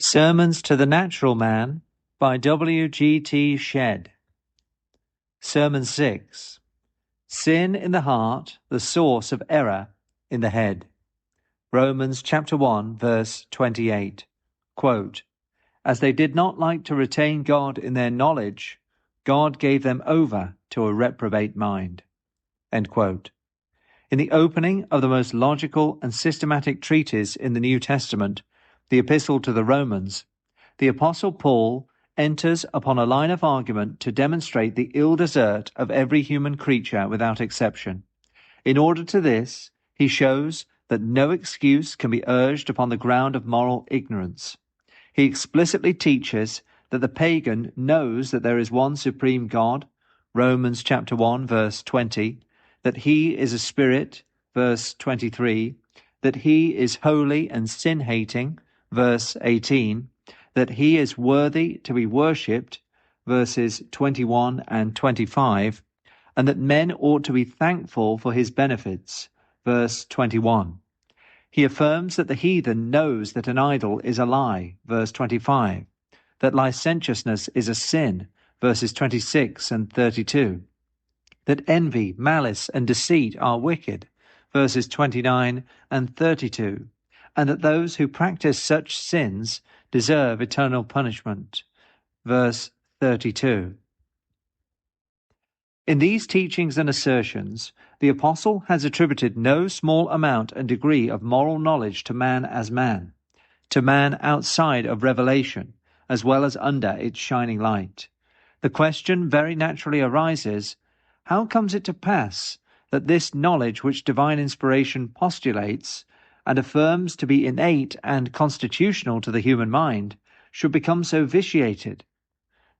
Sermons to the Natural Man by W. G. T. Shedd. Sermon 6. Sin in the heart, the source of error in the head. Romans chapter 1, verse 28. Quote, "As they did not like to retain God in their knowledge, God gave them over to a reprobate mind." End quote. In the opening of the most logical and systematic treatise in the New Testament, the Epistle to the Romans, the Apostle Paul enters upon a line of argument to demonstrate the ill desert of every human creature without exception. In order to this, he shows that no excuse can be urged upon the ground of moral ignorance. He explicitly teaches that the pagan knows that there is one supreme God, Romans chapter 1, verse 20, that he is a spirit, verse 23, that he is holy and sin-hating, verse 18, that he is worthy to be worshipped, verses 21 and 25, and that men ought to be thankful for his benefits, verse 21. He affirms that the heathen knows that an idol is a lie, verse 25, that licentiousness is a sin, verses 26 and 32, that envy, malice, and deceit are wicked, verses 29 and 32, and that those who practice such sins deserve eternal punishment, verse 32. In these teachings and assertions, the Apostle has attributed no small amount and degree of moral knowledge to man as man, to man outside of revelation, as well as under its shining light. The question very naturally arises, how comes it to pass that this knowledge which divine inspiration postulates and affirms to be innate and constitutional to the human mind should become so vitiated?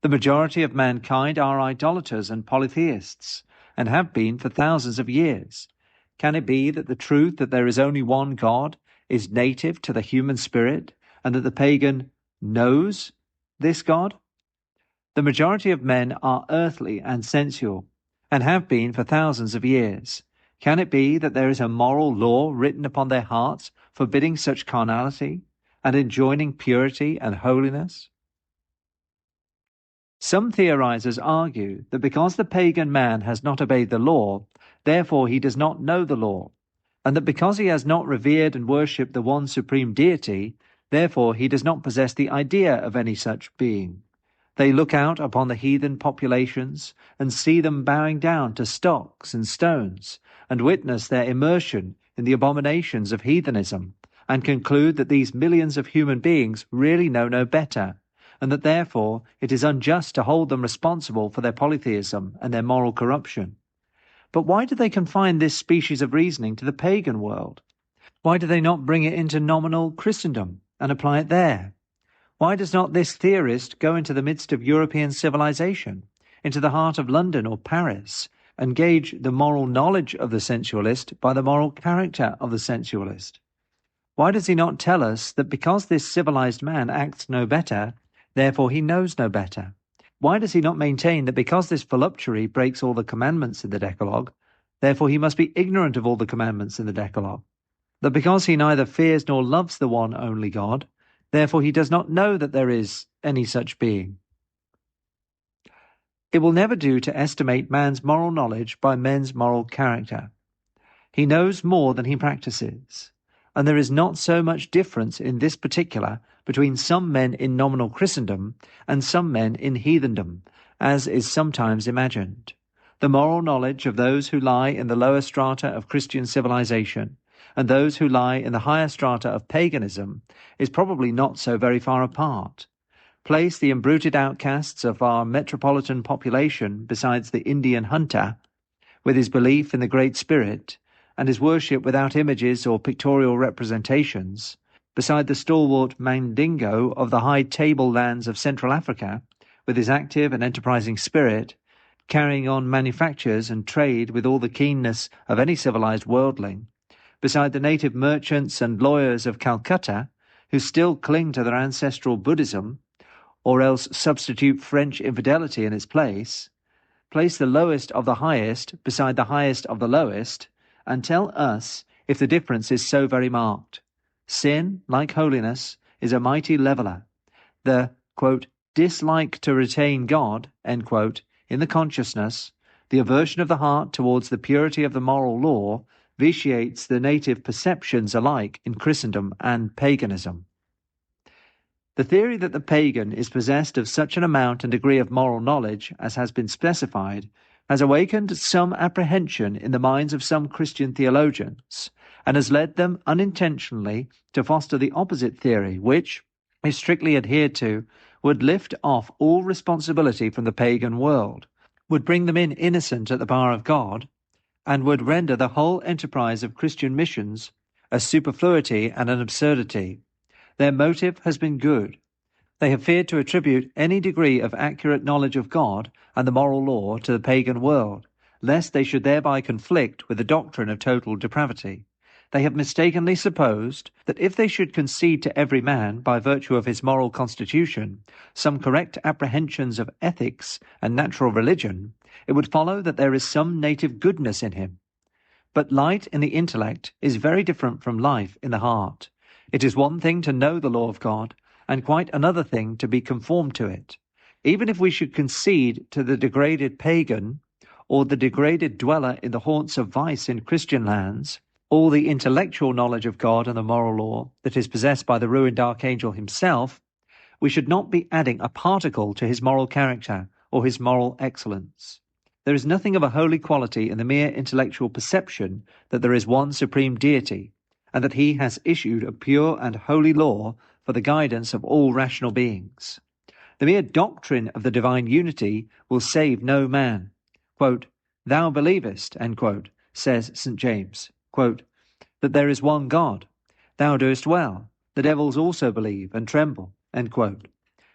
The majority of mankind are idolaters and polytheists, and have been for thousands of years. Can it be that the truth that there is only one God is native to the human spirit, and that the pagan knows this God? The majority of men are earthly and sensual, and have been for thousands of years. Can it be that there is a moral law written upon their hearts forbidding such carnality, and enjoining purity and holiness? Some theorizers argue that because the pagan man has not obeyed the law, therefore he does not know the law, and that because he has not revered and worshipped the one supreme deity, therefore he does not possess the idea of any such being. They look out upon the heathen populations and see them bowing down to stocks and stones, and witness their immersion in the abominations of heathenism, and conclude that these millions of human beings really know no better, and that therefore it is unjust to hold them responsible for their polytheism and their moral corruption. But why do they confine this species of reasoning to the pagan world? Why do they not bring it into nominal Christendom and apply it there? Why does not this theorist go into the midst of European civilization, into the heart of London or Paris, and gauge the moral knowledge of the sensualist by the moral character of the sensualist? Why does he not tell us that because this civilized man acts no better, therefore he knows no better? Why does he not maintain that because this voluptuary breaks all the commandments in the Decalogue, therefore he must be ignorant of all the commandments in the Decalogue? That because he neither fears nor loves the one only God, therefore he does not know that there is any such being? It will never do to estimate man's moral knowledge by men's moral character. He knows more than he practices, and there is not so much difference in this particular between some men in nominal Christendom and some men in heathendom, as is sometimes imagined. The moral knowledge of those who lie in the lower strata of Christian civilization and those who lie in the higher strata of paganism is probably not so very far apart. Place the imbruted outcasts of our metropolitan population besides the Indian hunter, with his belief in the Great Spirit, and his worship without images or pictorial representations, beside the stalwart Mandingo of the high tablelands of Central Africa, with his active and enterprising spirit, carrying on manufactures and trade with all the keenness of any civilized worldling, beside the native merchants and lawyers of Calcutta, who still cling to their ancestral Buddhism, or else substitute French infidelity in its place. Place the lowest of the highest beside the highest of the lowest, and tell us if the difference is so very marked. Sin, like holiness, is a mighty leveller. The, quote, dislike to retain God, end quote, in the consciousness, the aversion of the heart towards the purity of the moral law, vitiates the native perceptions alike in Christendom and paganism. The theory that the pagan is possessed of such an amount and degree of moral knowledge as has been specified has awakened some apprehension in the minds of some Christian theologians, and has led them unintentionally to foster the opposite theory, which, if strictly adhered to, would lift off all responsibility from the pagan world, would bring them in innocent at the bar of God, and would render the whole enterprise of Christian missions a superfluity and an absurdity. Their motive has been good. They have feared to attribute any degree of accurate knowledge of God and the moral law to the pagan world, lest they should thereby conflict with the doctrine of total depravity. They have mistakenly supposed that if they should concede to every man, by virtue of his moral constitution, some correct apprehensions of ethics and natural religion, it would follow that there is some native goodness in him. But light in the intellect is very different from life in the heart. It is one thing to know the law of God, and quite another thing to be conformed to it. Even if we should concede to the degraded pagan, or the degraded dweller in the haunts of vice in Christian lands, all the intellectual knowledge of God and the moral law that is possessed by the ruined archangel himself, we should not be adding a particle to his moral character or his moral excellence. There is nothing of a holy quality in the mere intellectual perception that there is one supreme deity, and that he has issued a pure and holy law for the guidance of all rational beings. The mere doctrine of the divine unity will save no man. Quote, "Thou believest," end quote, says St. James, quote, "that there is one God. Thou doest well. The devils also believe and tremble." End quote.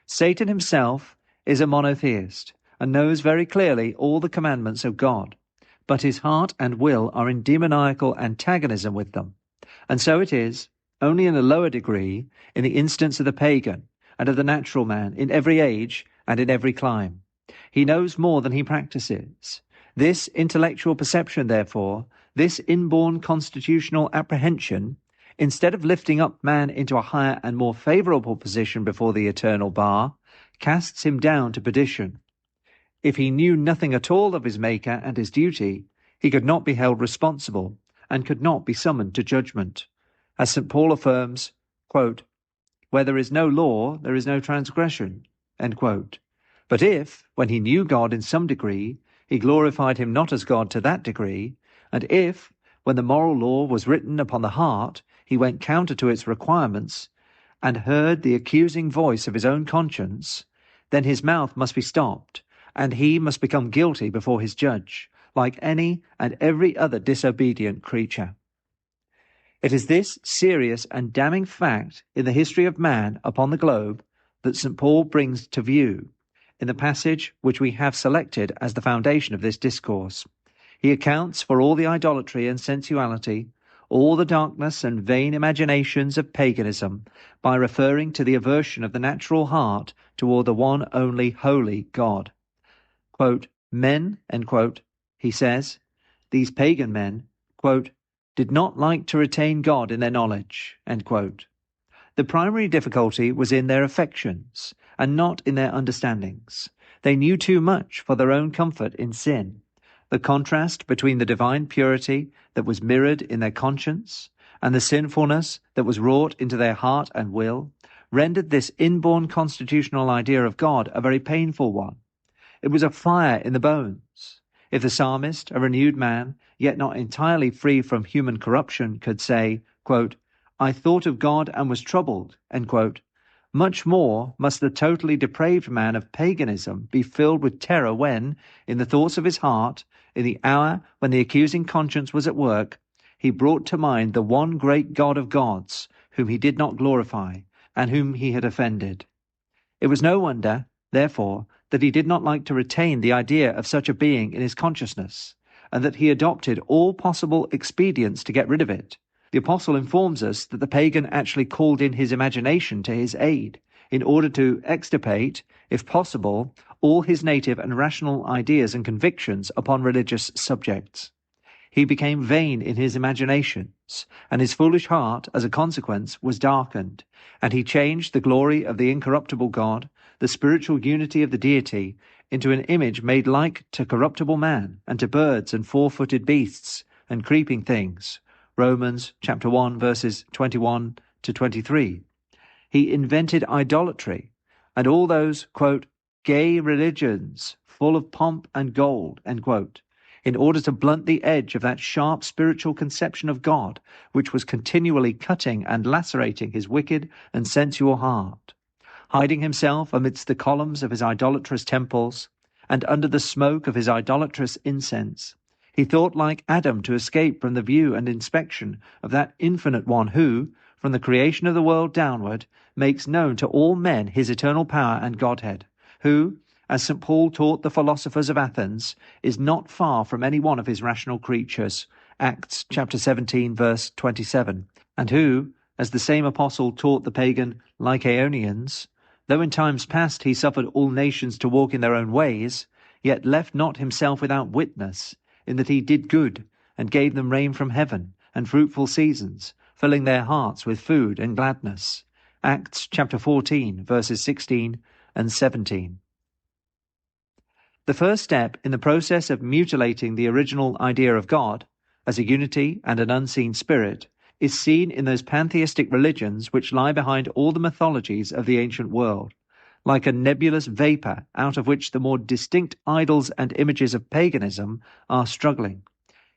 Satan himself is a monotheist and knows very clearly all the commandments of God, but his heart and will are in demoniacal antagonism with them. And so it is, only in a lower degree, in the instance of the pagan and of the natural man in every age and in every clime. He knows more than he practices. This intellectual perception, therefore, this inborn constitutional apprehension, instead of lifting up man into a higher and more favourable position before the eternal bar, casts him down to perdition. If he knew nothing at all of his Maker and his duty, he could not be held responsible, and could not be summoned to judgment. As St. Paul affirms, quote, "Where there is no law, there is no transgression." End quote. But if, when he knew God in some degree, he glorified him not as God to that degree, and if, when the moral law was written upon the heart, he went counter to its requirements, and heard the accusing voice of his own conscience, then his mouth must be stopped, and he must become guilty before his judge, like any and every other disobedient creature. It is this serious and damning fact in the history of man upon the globe that St. Paul brings to view in the passage which we have selected as the foundation of this discourse. He accounts for all the idolatry and sensuality, all the darkness and vain imaginations of paganism, by referring to the aversion of the natural heart toward the one only holy God. Quote, "Men," end quote, he says, "these pagan men," quote, "did not like to retain God in their knowledge." End quote. The primary difficulty was in their affections, and not in their understandings. They knew too much for their own comfort in sin. The contrast between the divine purity that was mirrored in their conscience and the sinfulness that was wrought into their heart and will rendered this inborn constitutional idea of God a very painful one. It was a fire in the bones. If the psalmist, a renewed man, yet not entirely free from human corruption, could say, quote, "I thought of God and was troubled," end quote, much more must the totally depraved man of paganism be filled with terror when, in the thoughts of his heart, in the hour when the accusing conscience was at work, he brought to mind the one great God of gods, whom he did not glorify, and whom he had offended. It was no wonder, therefore, that he did not like to retain the idea of such a being in his consciousness, and that he adopted all possible expedients to get rid of it. The apostle informs us that the pagan actually called in his imagination to his aid, in order to extirpate, if possible, all his native and rational ideas and convictions upon religious subjects. He became vain in his imaginations, and his foolish heart, as a consequence, was darkened, and he changed the glory of the incorruptible God, the spiritual unity of the deity, into an image made like to corruptible man, and to birds and four-footed beasts, and creeping things. Romans chapter 1, verses 21 to 23. He invented idolatry, and all those, quote, gay religions, full of pomp and gold, end quote, in order to blunt the edge of that sharp spiritual conception of God, which was continually cutting and lacerating his wicked and sensual heart. Hiding himself amidst the columns of his idolatrous temples, and under the smoke of his idolatrous incense, he thought like Adam to escape from the view and inspection of that infinite one who, from the creation of the world downward, makes known to all men his eternal power and Godhead, who, as St. Paul taught the philosophers of Athens, is not far from any one of his rational creatures, Acts chapter 17, verse 27, and who, as the same apostle taught the pagan Lycaonians, though in times past he suffered all nations to walk in their own ways, yet left not himself without witness, in that he did good, and gave them rain from heaven, and fruitful seasons, filling their hearts with food and gladness. Acts chapter 14, verses 16 and 17. The first step in the process of mutilating the original idea of God, as a unity and an unseen spirit, is seen in those pantheistic religions which lie behind all the mythologies of the ancient world, like a nebulous vapour out of which the more distinct idols and images of paganism are struggling.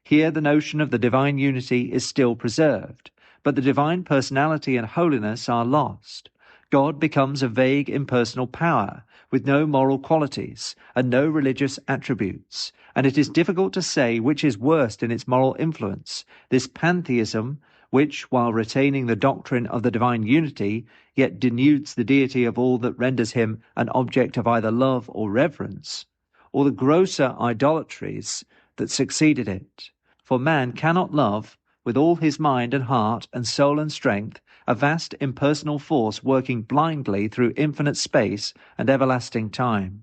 Here the notion of the divine unity is still preserved, but the divine personality and holiness are lost. God becomes a vague impersonal power, with no moral qualities and no religious attributes, and it is difficult to say which is worst in its moral influence, this pantheism, which, while retaining the doctrine of the divine unity, yet denudes the deity of all that renders him an object of either love or reverence, or the grosser idolatries that succeeded it. For man cannot love, with all his mind and heart and soul and strength, a vast impersonal force working blindly through infinite space and everlasting time.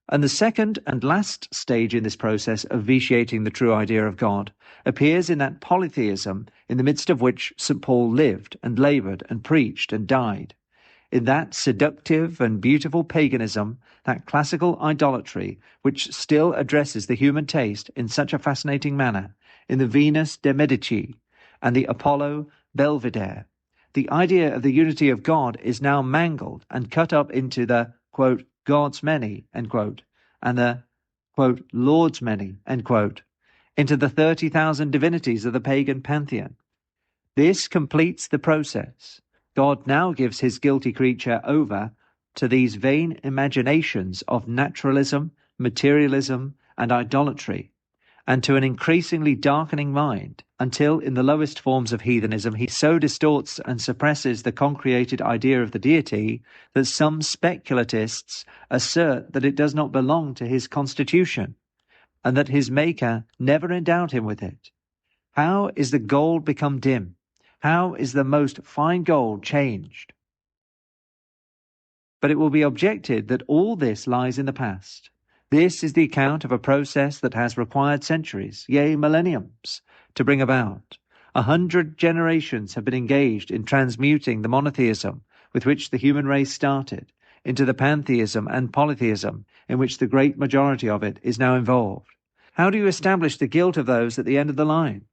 And the second and last stage in this process of vitiating the true idea of God appears in that polytheism in the midst of which St. Paul lived and laboured and preached and died. In that seductive and beautiful paganism, that classical idolatry which still addresses the human taste in such a fascinating manner, in the Venus de Medici and the Apollo Belvedere, the idea of the unity of God is now mangled and cut up into the, quote, God's many, end quote, and the, quote, Lord's many, end quote, into the 30,000 divinities of the pagan pantheon. This completes the process. God now gives his guilty creature over to these vain imaginations of naturalism, materialism, and idolatry, and to an increasingly darkening mind, until in the lowest forms of heathenism he so distorts and suppresses the concreated idea of the deity that some speculatists assert that it does not belong to his constitution, and that his maker never endowed him with it. How is the gold become dim? How is the most fine gold changed? But it will be objected that all this lies in the past. This is the account of a process that has required centuries, yea, millenniums, to bring about. 100 generations have been engaged in transmuting the monotheism with which the human race started into the pantheism and polytheism in which the great majority of it is now involved. How do you establish the guilt of those at the end of the line?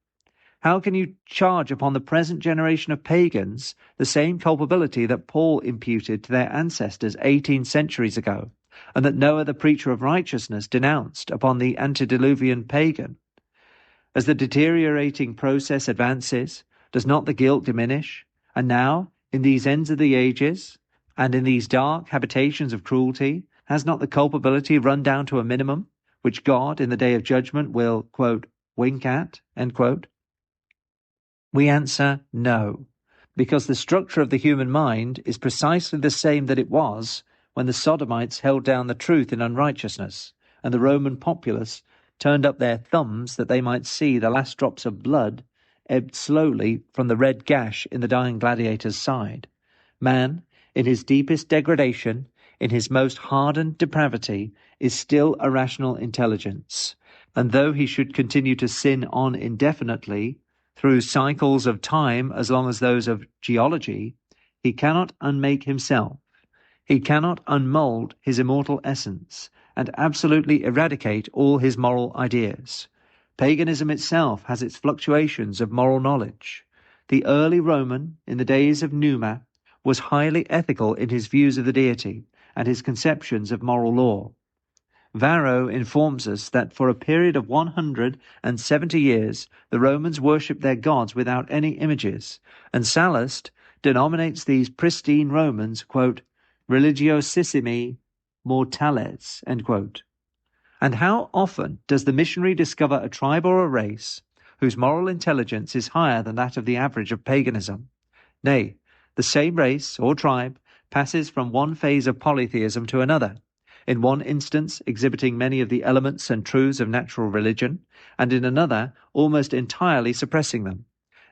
How can you charge upon the present generation of pagans the same culpability that Paul imputed to their ancestors 18 centuries ago, and that Noah the preacher of righteousness denounced upon the antediluvian pagan? As the deteriorating process advances, does not the guilt diminish? And now, in these ends of the ages, and in these dark habitations of cruelty, has not the culpability run down to a minimum, which God in the day of judgment will, quote, wink at, end quote? We answer no, because the structure of the human mind is precisely the same that it was when the Sodomites held down the truth in unrighteousness, and the Roman populace turned up their thumbs that they might see the last drops of blood ebbed slowly from the red gash in the dying gladiator's side. Man, in his deepest degradation, in his most hardened depravity, is still a rational intelligence. And though he should continue to sin on indefinitely, through cycles of time as long as those of geology, he cannot unmake himself. He cannot unmold his immortal essence and absolutely eradicate all his moral ideas. Paganism itself has its fluctuations of moral knowledge. The early Roman, in the days of Numa, was highly ethical in his views of the deity and his conceptions of moral law. Varro informs us that for a period of 170 years the Romans worshipped their gods without any images, and Sallust denominates these pristine Romans, quote, religiosissimi mortales, end quote. And how often does the missionary discover a tribe or a race whose moral intelligence is higher than that of the average of paganism? Nay, the same race or tribe passes from one phase of polytheism to another, in one instance exhibiting many of the elements and truths of natural religion, and in another almost entirely suppressing them.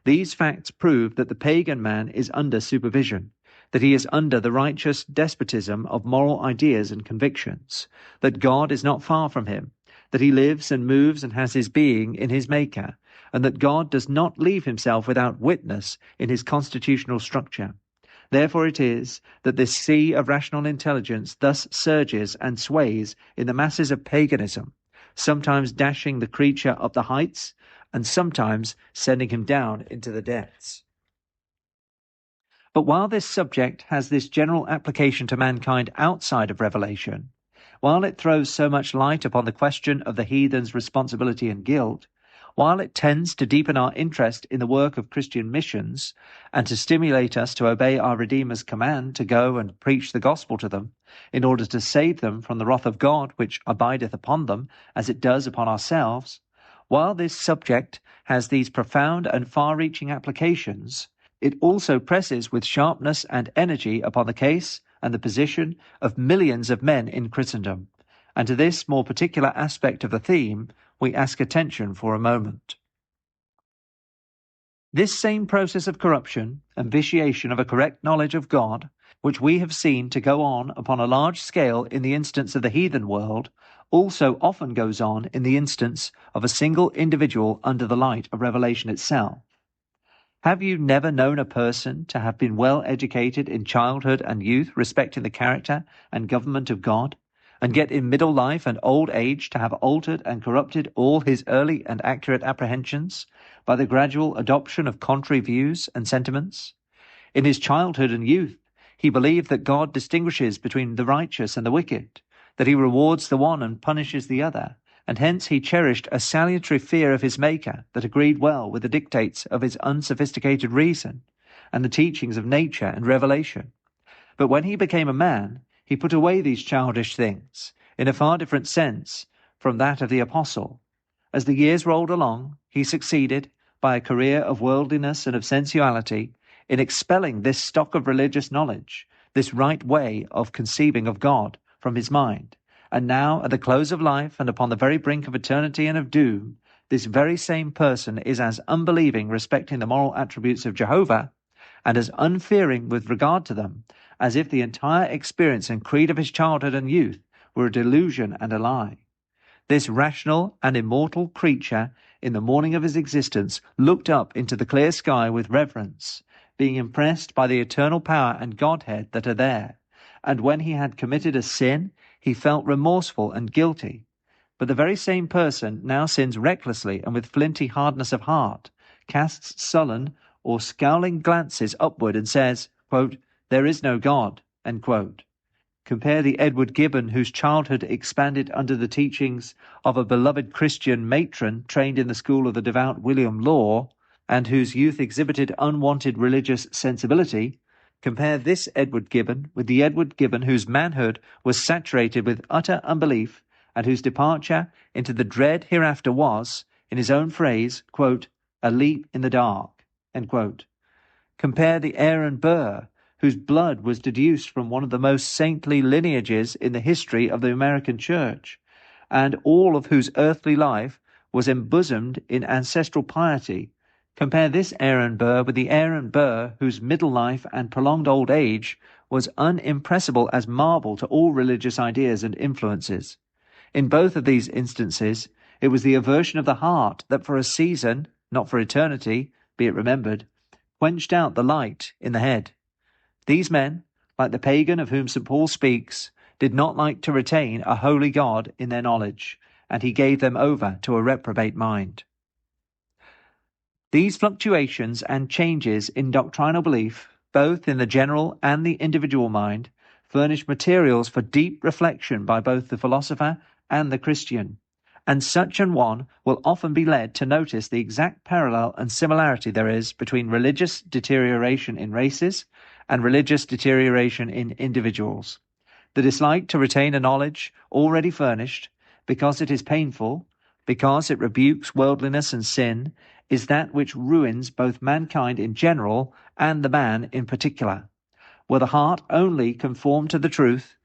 These facts prove that the pagan man is under supervision, that he is under the righteous despotism of moral ideas and convictions, that God is not far from him, that he lives and moves and has his being in his Maker, and that God does not leave himself without witness in his constitutional structure. Therefore it is that this sea of rational intelligence thus surges and sways in the masses of paganism, sometimes dashing the creature up the heights, and sometimes sending him down into the depths. But while this subject has this general application to mankind outside of Revelation, while it throws so much light upon the question of the heathen's responsibility and guilt, while it tends to deepen our interest in the work of Christian missions and to stimulate us to obey our Redeemer's command to go and preach the gospel to them in order to save them from the wrath of God which abideth upon them as it does upon ourselves, while this subject has these profound and far-reaching applications, it also presses with sharpness and energy upon the case and the position of millions of men in Christendom. And to this more particular aspect of the theme, we ask attention for a moment. This same process of corruption and vitiation of a correct knowledge of God, which we have seen to go on upon a large scale in the instance of the heathen world, also often goes on in the instance of a single individual under the light of Revelation itself. Have you never known a person to have been well educated in childhood and youth respecting the character and government of God, and yet in middle life and old age to have altered and corrupted all his early and accurate apprehensions by the gradual adoption of contrary views and sentiments? In his childhood and youth, he believed that God distinguishes between the righteous and the wicked, that he rewards the one and punishes the other, and hence he cherished a salutary fear of his Maker that agreed well with the dictates of his unsophisticated reason and the teachings of nature and revelation. But when he became a man, he put away these childish things in a far different sense from that of the apostle. As the years rolled along, he succeeded, by a career of worldliness and of sensuality, in expelling this stock of religious knowledge, this right way of conceiving of God, from his mind. And now, at the close of life and upon the very brink of eternity and of doom, this very same person is as unbelieving respecting the moral attributes of Jehovah, and as unfearing with regard to them, as if the entire experience and creed of his childhood and youth were a delusion and a lie. This rational and immortal creature, in the morning of his existence, looked up into the clear sky with reverence, being impressed by the eternal power and Godhead that are there, and when he had committed a sin, he felt remorseful and guilty. But the very same person now sins recklessly and with flinty hardness of heart, casts sullen or scowling glances upward and says, quote, "There is no God," end quote. Compare the Edward Gibbon whose childhood expanded under the teachings of a beloved Christian matron trained in the school of the devout William Law, and whose youth exhibited unwanted religious sensibility. Compare this Edward Gibbon with the Edward Gibbon whose manhood was saturated with utter unbelief and whose departure into the dread hereafter was, in his own phrase, quote, "a leap in the dark," end quote. Compare the Aaron Burr, whose blood was deduced from one of the most saintly lineages in the history of the American Church, and all of whose earthly life was embosomed in ancestral piety. Compare this Aaron Burr with the Aaron Burr whose middle life and prolonged old age was unimpressible as marble to all religious ideas and influences. In both of these instances, It was the aversion of the heart that for a season, not for eternity, be it remembered, quenched out the light in the head. These men, like the pagan of whom St. Paul speaks, did not like to retain a holy God in their knowledge, and he gave them over to a reprobate mind. These fluctuations and changes in doctrinal belief, both in the general and the individual mind, furnish materials for deep reflection by both the philosopher and the Christian, and such an one will often be led to notice the exact parallel and similarity there is between religious deterioration in races and religious deterioration in individuals. The dislike to retain a knowledge already furnished, because it is painful, because it rebukes worldliness and sin, is that which ruins both mankind in general and the man in particular. Were the heart only conformed to the truth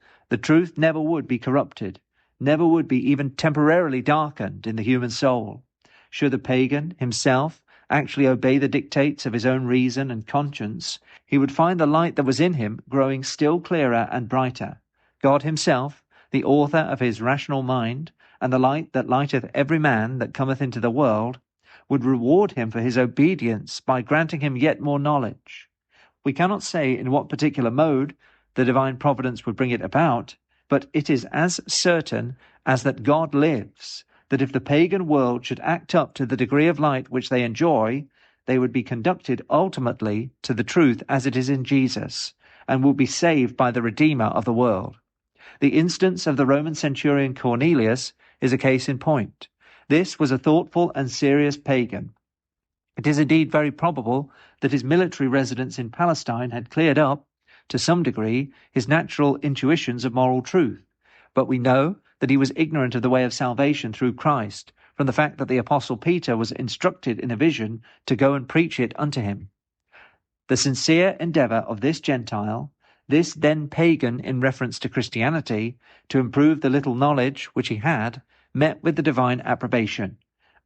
never would be corrupted, never would be even temporarily darkened in the human soul. Should the pagan himself actually obey the dictates of his own reason and conscience, he would find the light that was in him growing still clearer and brighter. God himself, the author of his rational mind, and the light that lighteth every man that cometh into the world, would reward him for his obedience by granting him yet more knowledge. We cannot say in what particular mode the divine providence would bring it about, but it is as certain as that God lives, that if the pagan world should act up to the degree of light which they enjoy, they would be conducted ultimately to the truth as it is in Jesus, and will be saved by the Redeemer of the world. The instance of the Roman centurion Cornelius is a case in point. This was a thoughtful and serious pagan. It is indeed very probable that his military residence in Palestine had cleared up, to some degree, his natural intuitions of moral truth, but we know that he was ignorant of the way of salvation through Christ, from the fact that the Apostle Peter was instructed in a vision to go and preach it unto him. The sincere endeavour of this Gentile, this then pagan in reference to Christianity, to improve the little knowledge which he had, met with the divine approbation,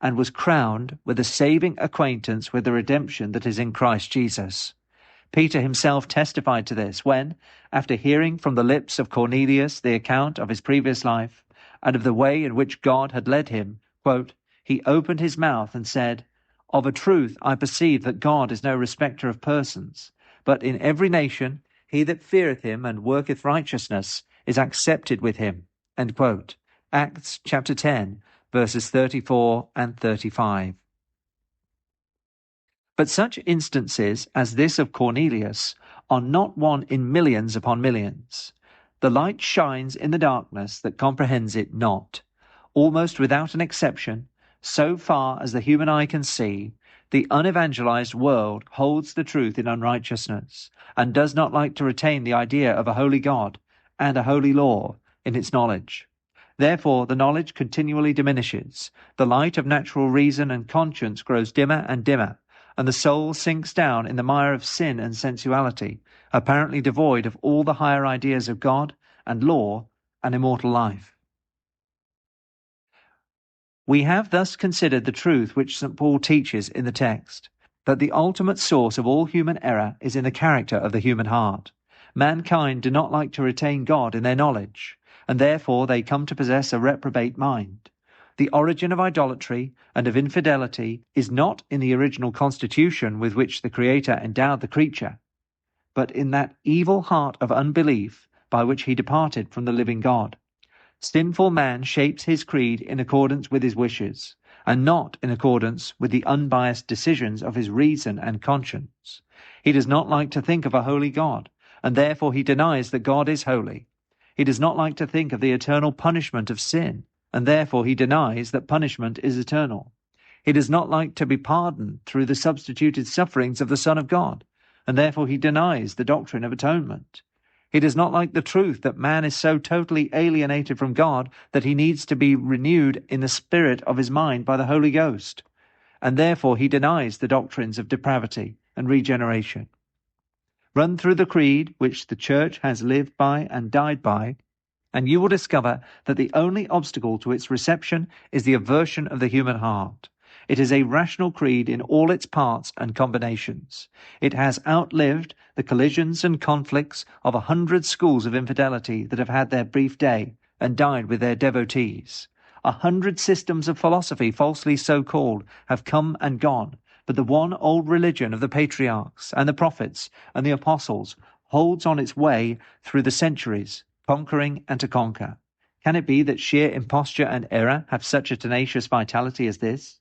and was crowned with a saving acquaintance with the redemption that is in Christ Jesus. Peter himself testified to this when, after hearing from the lips of Cornelius the account of his previous life, and of the way in which God had led him, quote, he opened his mouth and said, "Of a truth I perceive that God is no respecter of persons, but in every nation he that feareth him and worketh righteousness is accepted with him." End quote. Acts chapter 10, verses 34 and 35. But such instances as this of Cornelius are not one in millions upon millions. The light shines in the darkness that comprehends it not. Almost without an exception, so far as the human eye can see, the unevangelized world holds the truth in unrighteousness, and does not like to retain the idea of a holy God and a holy law in its knowledge. Therefore the knowledge continually diminishes, the light of natural reason and conscience grows dimmer and dimmer, and the soul sinks down in the mire of sin and sensuality, apparently devoid of all the higher ideas of God and law and immortal life. We have thus considered the truth which St. Paul teaches in the text, that the ultimate source of all human error is in the character of the human heart. Mankind do not like to retain God in their knowledge, and therefore they come to possess a reprobate mind. The origin of idolatry and of infidelity is not in the original constitution with which the Creator endowed the creature, but in that evil heart of unbelief by which he departed from the living God. Sinful man shapes his creed in accordance with his wishes, and not in accordance with the unbiased decisions of his reason and conscience. He does not like to think of a holy God, and therefore he denies that God is holy. He does not like to think of the eternal punishment of sin, and therefore he denies that punishment is eternal. He does not like to be pardoned through the substituted sufferings of the Son of God, and therefore he denies the doctrine of atonement. He does not like the truth that man is so totally alienated from God that he needs to be renewed in the spirit of his mind by the Holy Ghost, and therefore he denies the doctrines of depravity and regeneration. Run through the creed which the Church has lived by and died by, and you will discover that the only obstacle to its reception is the aversion of the human heart. It is a rational creed in all its parts and combinations. It has outlived the collisions and conflicts of 100 schools of infidelity that have had their brief day and died with their devotees. 100 systems of philosophy, falsely so called, have come and gone, but the one old religion of the patriarchs and the prophets and the apostles holds on its way through the centuries, conquering and to conquer. Can it be that sheer imposture and error have such a tenacious vitality as this?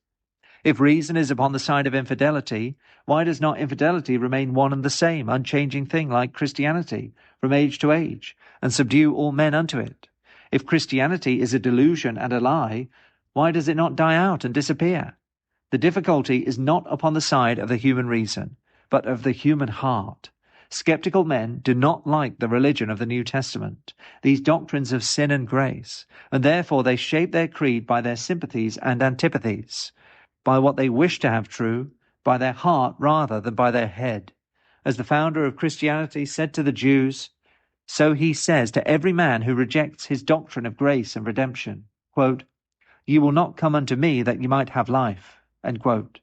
If reason is upon the side of infidelity, why does not infidelity remain one and the same, unchanging thing like Christianity, from age to age, and subdue all men unto it? If Christianity is a delusion and a lie, why does it not die out and disappear? The difficulty is not upon the side of the human reason, but of the human heart. Skeptical men do not like the religion of the New Testament, these doctrines of sin and grace, and therefore they shape their creed by their sympathies and antipathies, by what they wish to have true, by their heart rather than by their head. As the founder of Christianity said to the Jews, so he says to every man who rejects his doctrine of grace and redemption, quote, "You will not come unto me that you might have life." End quote.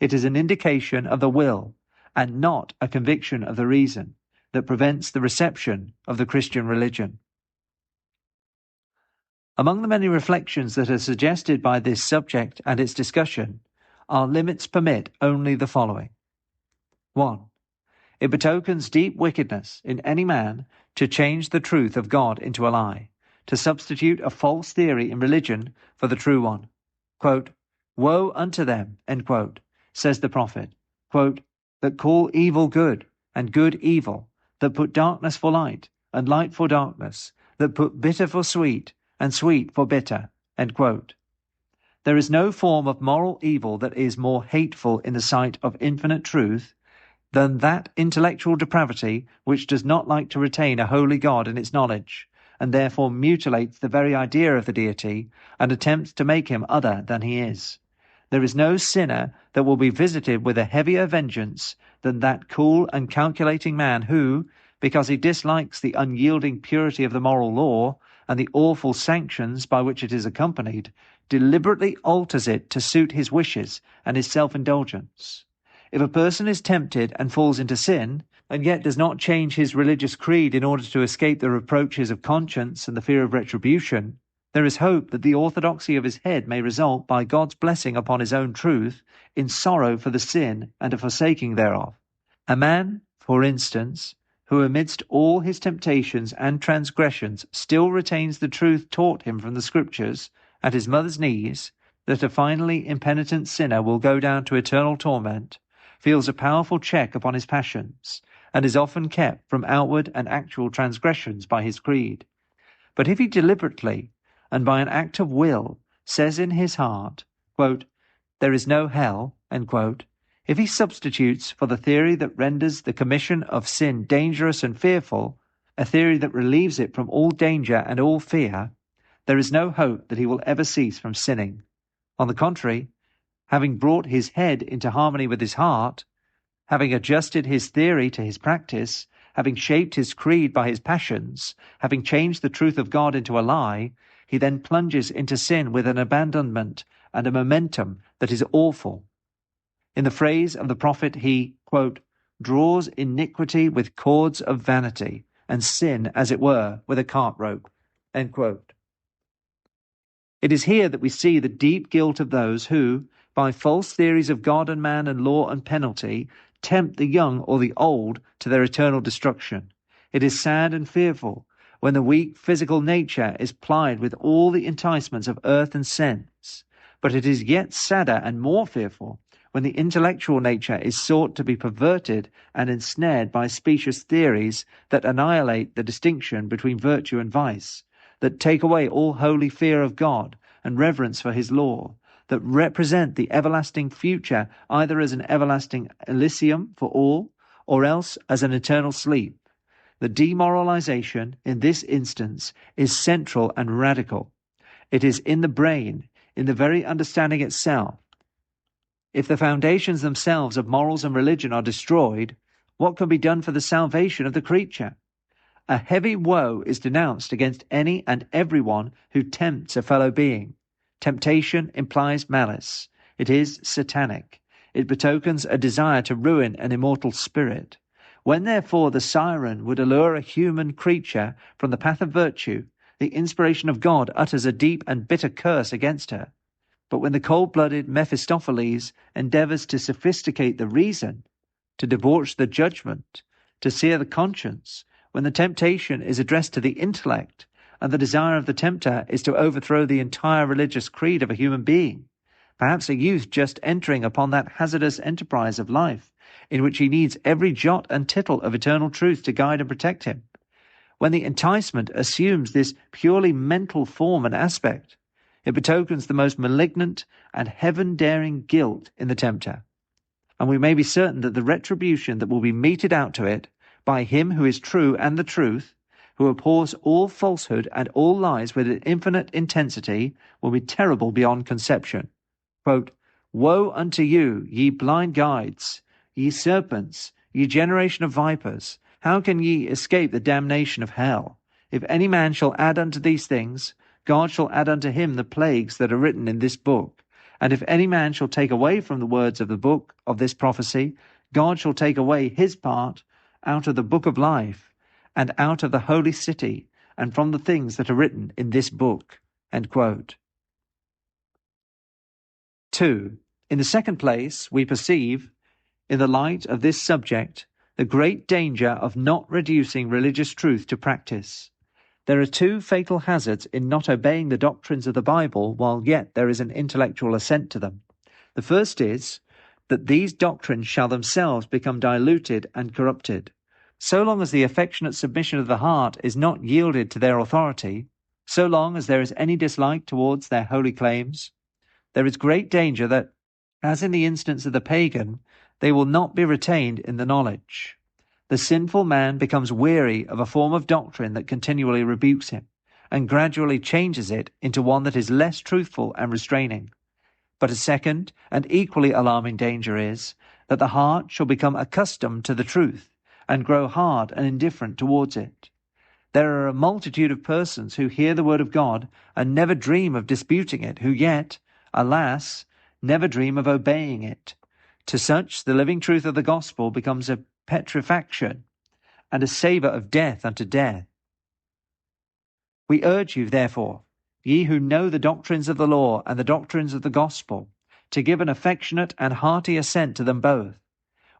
It is an indication of the will, and not a conviction of the reason, that prevents the reception of the Christian religion. Among the many reflections that are suggested by this subject and its discussion, our limits permit only the following. 1. It betokens deep wickedness in any man to change the truth of God into a lie, to substitute a false theory in religion for the true one. Quote, "Woe unto them," end quote, says the prophet, quote, "that call evil good, and good evil, that put darkness for light, and light for darkness, that put bitter for sweet, and sweet for bitter." End quote. There is no form of moral evil that is more hateful in the sight of infinite truth than that intellectual depravity which does not like to retain a holy God in its knowledge, and therefore mutilates the very idea of the deity and attempts to make him other than he is. There is no sinner that will be visited with a heavier vengeance than that cool and calculating man who, because he dislikes the unyielding purity of the moral law and the awful sanctions by which it is accompanied, deliberately alters it to suit his wishes and his self-indulgence. If a person is tempted and falls into sin, and yet does not change his religious creed in order to escape the reproaches of conscience and the fear of retribution, there is hope that the orthodoxy of his head may result, by God's blessing upon his own truth, in sorrow for the sin and a forsaking thereof. A man, for instance, who amidst all his temptations and transgressions still retains the truth taught him from the Scriptures at his mother's knees, that a finally impenitent sinner will go down to eternal torment, feels a powerful check upon his passions, and is often kept from outward and actual transgressions by his creed. But if he deliberately, and by an act of will, says in his heart, quote, "There is no hell," end quote, if he substitutes for the theory that renders the commission of sin dangerous and fearful, a theory that relieves it from all danger and all fear, there is no hope that he will ever cease from sinning. On the contrary, having brought his head into harmony with his heart, having adjusted his theory to his practice, having shaped his creed by his passions, having changed the truth of God into a lie, he then plunges into sin with an abandonment and a momentum that is awful. In the phrase of the prophet, he, quote, "draws iniquity with cords of vanity, and sin, as it were, with a cart rope," end quote. It is here that we see the deep guilt of those who, by false theories of God and man and law and penalty, tempt the young or the old to their eternal destruction. It is sad and fearful when the weak physical nature is plied with all the enticements of earth and sense, but it is yet sadder and more fearful when the intellectual nature is sought to be perverted and ensnared by specious theories that annihilate the distinction between virtue and vice, that take away all holy fear of God and reverence for his law, that represent the everlasting future either as an everlasting Elysium for all, or else as an eternal sleep. The demoralization, in this instance, is central and radical. It is in the brain, in the very understanding itself. If the foundations themselves of morals and religion are destroyed, what can be done for the salvation of the creature? A heavy woe is denounced against any and everyone who tempts a fellow being. Temptation implies malice. It is satanic. It betokens a desire to ruin an immortal spirit. When therefore the siren would allure a human creature from the path of virtue, the inspiration of God utters a deep and bitter curse against her. But when the cold-blooded Mephistopheles endeavors to sophisticate the reason, to debauch the judgment, to sear the conscience, when the temptation is addressed to the intellect, and the desire of the tempter is to overthrow the entire religious creed of a human being, perhaps a youth just entering upon that hazardous enterprise of life, in which he needs every jot and tittle of eternal truth to guide and protect him, when the enticement assumes this purely mental form and aspect, it betokens the most malignant and heaven-daring guilt in the tempter, and we may be certain that the retribution that will be meted out to it by him who is true and the truth, who abhors all falsehood and all lies with an infinite intensity, will be terrible beyond conception. Quote, "Woe unto you, ye blind guides, ye serpents, ye generation of vipers! How can ye escape the damnation of hell? If any man shall add unto these things, God shall add unto him the plagues that are written in this book. And if any man shall take away from the words of the book of this prophecy, God shall take away his part out of the book of life, and out of the holy city, and from the things that are written in this book." End quote. 2. In the second place, we perceive, in the light of this subject, the great danger of not reducing religious truth to practice. There are two fatal hazards in not obeying the doctrines of the Bible while yet there is an intellectual assent to them. The first is that these doctrines shall themselves become diluted and corrupted. So long as the affectionate submission of the heart is not yielded to their authority, so long as there is any dislike towards their holy claims, there is great danger that, as in the instance of the pagan, they will not be retained in the knowledge. The sinful man becomes weary of a form of doctrine that continually rebukes him, and gradually changes it into one that is less truthful and restraining. But a second and equally alarming danger is that the heart shall become accustomed to the truth, and grow hard and indifferent towards it. There are a multitude of persons who hear the word of God and never dream of disputing it, who yet, alas, never dream of obeying it. To such the living truth of the gospel becomes a petrifaction and a savour of death unto death. We urge you, therefore, ye who know the doctrines of the law and the doctrines of the gospel, to give an affectionate and hearty assent to them both.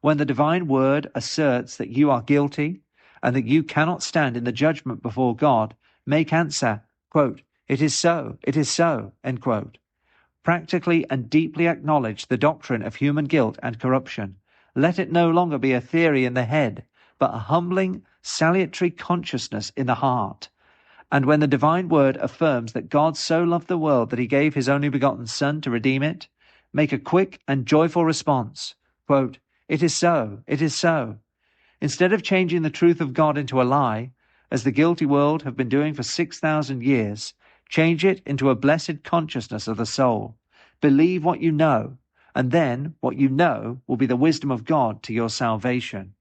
When the divine word asserts that you are guilty, and that you cannot stand in the judgment before God, make answer, quote, "It is so, end quote. Practically and deeply acknowledge the doctrine of human guilt and corruption. Let it no longer be a theory in the head, but a humbling, salutary consciousness in the heart. And when the divine word affirms that God so loved the world that he gave his only begotten Son to redeem it, make a quick and joyful response, quote, "It is so, Instead of changing the truth of God into a lie, as the guilty world have been doing for 6,000 years, change it into a blessed consciousness of the soul. Believe what you know, and then what you know will be the wisdom of God to your salvation."